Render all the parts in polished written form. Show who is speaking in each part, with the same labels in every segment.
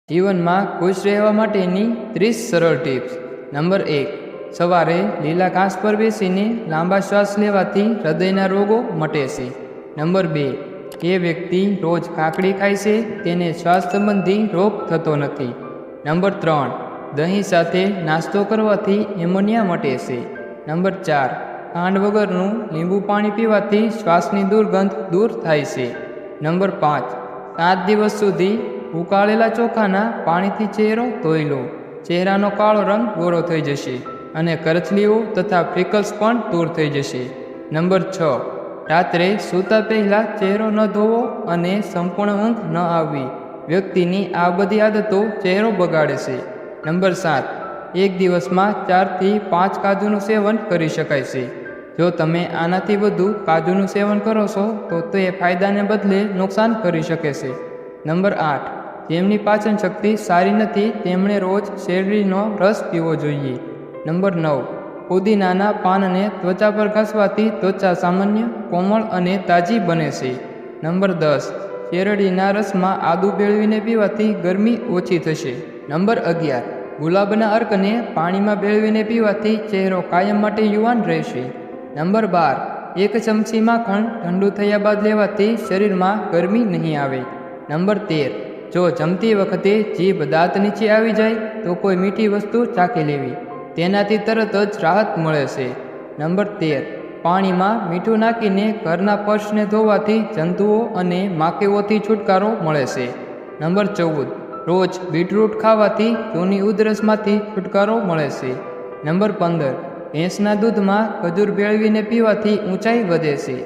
Speaker 1: જીવનમાં ખુશ રહેવા માટેની 30 સરળ ટિપ્સ। નંબર 1, સવારે લીલા ઘાસ પર બેસીને લાંબા શ્વાસ લેવાથી હૃદયના રોગો મટે છે। નંબર 2, જે વ્યક્તિ રોજ કાકડી ખાય છે તેને શ્વાસ સંબંધી રોગ થતો નથી। નંબર 3, દહીં સાથે નાસ્તો કરવાથી એમોનિયા મટે છે। નંબર 4, ખાંડ વગરનું લીંબુ પાણી પીવાથી શ્વાસની દુર્ગંધ દૂર થાય છે। નંબર 5, 7 દિવસ સુધી ઉકાળેલા ચોખાના પાણીથી ચહેરો ધોઈ લો। ચહેરાનો કાળો રંગ ગોરો થઈ જશે અને કરચલીઓ તથા ફ્રિકલ્સ પણ દૂર થઈ જશે। નંબર 6, રાત્રે સૂતા પહેલાં ચહેરો ન ધોવો અને સંપૂર્ણ ઊંઘ ન આવવી વ્યક્તિની આ બધી આદતો ચહેરો બગાડે છે। નંબર 7, એક દિવસમાં 4 થી 5 કાજુનું સેવન કરી શકાય છે। જો તમે આનાથી વધુ કાજુનું સેવન કરો છો તો તે ફાયદાને બદલે નુકસાન કરી શકે છે। નંબર 8, જેમની પાચન શક્તિ સારી નથી તેમણે રોજ શેરડીનો રસ પીવો જોઈએ। નંબર 9, પુદીનાના પાનને ત્વચા પર ઘસવાથી ત્વચા સામાન્ય, કોમળ અને તાજી બને છે। નંબર 10, શેરડીના રસમાં આદુ ભેળવીને પીવાથી ગરમી ઓછી થશે। નંબર 11, ગુલાબના અર્કને પાણીમાં ભેળવીને પીવાથી ચહેરો કાયમ માટે યુવાન રહેશે। નંબર 12, 1 ચમચી માખણ ઠંડુ થયા બાદ લેવાથી શરીરમાં ગરમી નહીં આવે। નંબર 13, જો જમતી વખતે જીભ દાંત નીચે આવી જાય તો કોઈ મીઠી વસ્તુ ચાખી લેવી, તેનાથી તરત જ રાહત મળે છે। નંબર 13, પાણીમાં મીઠું નાખીને ઘરના ફર્શને ધોવાથી જંતુઓ અને માખીઓથી છુટકારો મળે છે। નંબર 14, રોજ બીટરૂટ ખાવાથી જૂની ઉધરસમાંથી છુટકારો મળે છે। નંબર 15, ભેંસના દૂધમાં ખજૂર ભેળવીને પીવાથી ઊંચાઈ વધે છે।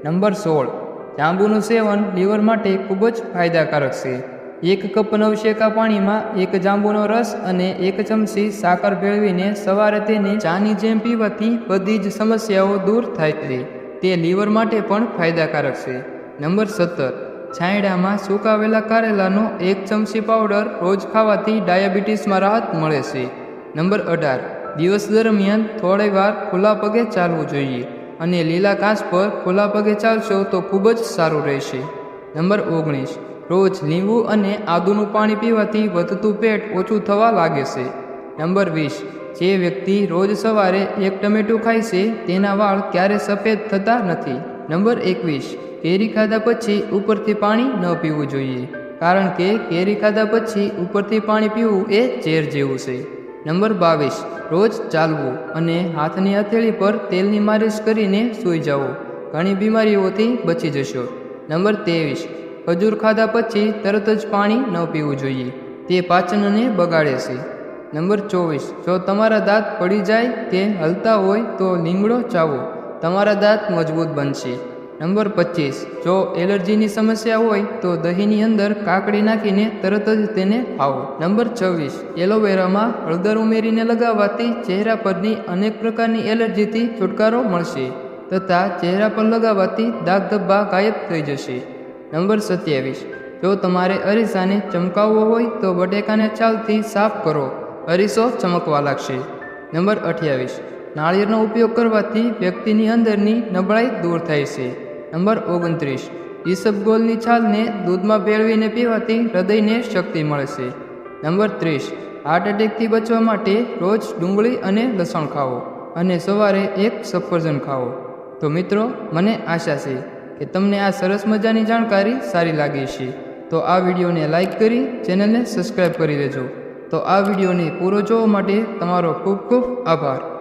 Speaker 1: નંબર 16, જાંબુનું સેવન લીવર માટે ખૂબ જ ફાયદાકારક છે। 1 કપ નવશેકા પાણીમાં 1 જાંબુનો રસ અને 1 ચમચી સાકર ભેળવીને સવારે તેને ચાની જેમ પીવાથી બધી જ સમસ્યાઓ દૂર થાય છે। તે લીવર માટે પણ ફાયદાકારક છે। નંબર 17, છાંયડામાં સુકાવેલા કારેલાનો 1 ચમચી પાવડર રોજ ખાવાથી ડાયાબિટીસમાં રાહત મળે છે। નંબર 18, દિવસ દરમિયાન થોડી વાર ખુલ્લા પગે ચાલવું જોઈએ અને લીલા ઘાસ પર ખુલ્લા પગે ચાલશો તો ખૂબ જ સારું રહેશે। નંબર 19, રોજ લીંબુ અને આદુનું પાણી પીવાથી વધતું પેટ ઓછું થવા લાગે છે। નંબર 20, જે વ્યક્તિ રોજ સવારે 1 ટમેટું ખાય છે તેના વાળ ક્યારે સફેદ થતા નથી। નંબર 21, કેરી ખાધા પછી ઉપરથી પાણી ન પીવું જોઈએ કારણ કે કેરી ખાધા પછી ઉપરથી પાણી પીવું એ ઝેર જેવું છે। નંબર 22, રોજ ચાલવું અને હાથની હથેળી પર તેલની માલિશ કરીને સૂઈ જાઓ, ઘણી બીમારીઓથી બચી જશો। નંબર 23, ખજૂર ખાધા પછી તરત જ પાણી ન પીવું જોઈએ, તે પાચનને બગાડે છે। નંબર 24, જો તમારા દાંત પડી જાય કે હલતા હોય તો લીમડો ચાવો, તમારા દાંત મજબૂત બનશે। નંબર 25, જો એલર્જીની સમસ્યા હોય તો દહીંની અંદર કાકડી નાખીને તરત જ તેને ખાઓ। નંબર 26, એલોવેરામાં હળદર ઉમેરીને લગાવવાથી ચહેરા પરની અનેક પ્રકારની એલર્જીથી છુટકારો મળશે તથા ચહેરા પર લગાવવાથી દાગ ધબ્બા ગાયબ થઈ જશે। નંબર 27, જો તમારે અરીસાને ચમકાવવો હોય તો બટેકાને છાલથી સાફ કરો, અરીસો ચમકવા લાગશે। નંબર 28, નાળિયેરનો ઉપયોગ કરવાથી વ્યક્તિની અંદરની નબળાઈ દૂર થાય છે। નંબર 29, ઈસબગોલની છાલને દૂધમાં ભેળવીને પીવાથી હૃદયને શક્તિ મળશે। નંબર 30, હાર્ટ એટેકથી બચવા માટે રોજ ડુંગળી અને લસણ ખાઓ અને સવારે 1 સફરજન ખાઓ। તો મિત્રો, મને આશા છે કે તમને આ સરસ મજાની જાણકારી સારી લાગી છે, તો આ વિડીયોને લાઈક કરી ચેનલને સબસ્ક્રાઈબ કરી દેજો। તો આ વિડીયોને પૂરો જોવા માટે તમારો ખૂબ ખૂબ આભાર।